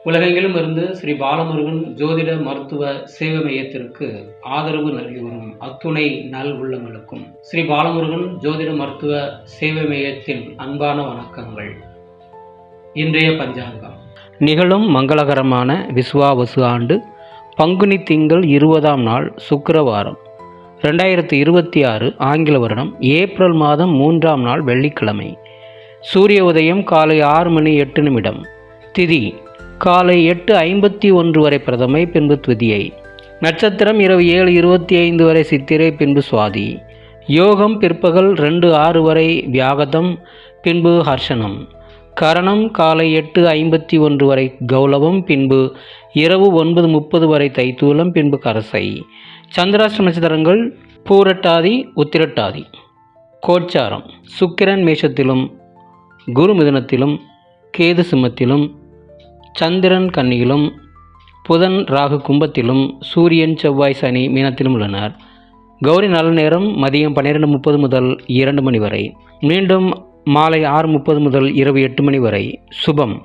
உலகெங்கிலும் இருந்து ஸ்ரீ பாலமுருகன் ஜோதிட மருத்துவ சேவை மையத்திற்கு ஆதரவு நல்கி வரும் அத்துணை நல் உள்ளங்களுக்கும் ஸ்ரீ பாலமுருகன் ஜோதிட மருத்துவ சேவை மையத்தின் அன்பான வணக்கங்கள். இன்றைய பஞ்சாங்கம் நிகழும் மங்களகரமான விஸ்வாவசு ஆண்டு பங்குனி திங்கள் 20ஆம் நாள் சுக்கிரவாரம் 2026 ஆங்கில வருடம் ஏப்ரல் மாதம் 3ஆம் நாள் வெள்ளிக்கிழமை. சூரிய உதயம் காலை 6:08. திதி காலை 8:51 வரை பிரதமை, பின்பு துதியை. நட்சத்திரம் இரவு 7:25 வரை சித்திரை, பின்பு சுவாதி. யோகம் பிற்பகல் 2:06 வரை வியாகதம், பின்பு ஹர்ஷனம். கரணம் காலை 8:51 வரை கௌலவம், பின்பு இரவு 9:30 வரை தைத்தூலம், பின்பு கரசை. சந்திராஷ்டம நட்சத்திரங்கள் பூரட்டாதி, உத்திரட்டாதி. கோச்சாரம் சுக்கிரன் மேஷத்திலும், குரு மிதுனத்திலும், கேது சிம்மத்திலும், சந்திரன் கன்னியிலும், புதன் ராகு கும்பத்திலும், சூரியன் செவ்வாய் சனி மீனத்திலும் உள்ளனர். கௌரி நல்ல நேரம் மதியம் 12:30 முதல் 2 மணி வரை, மீண்டும் மாலை 6:30 முதல் இரவு 8 மணி வரை. சுபம்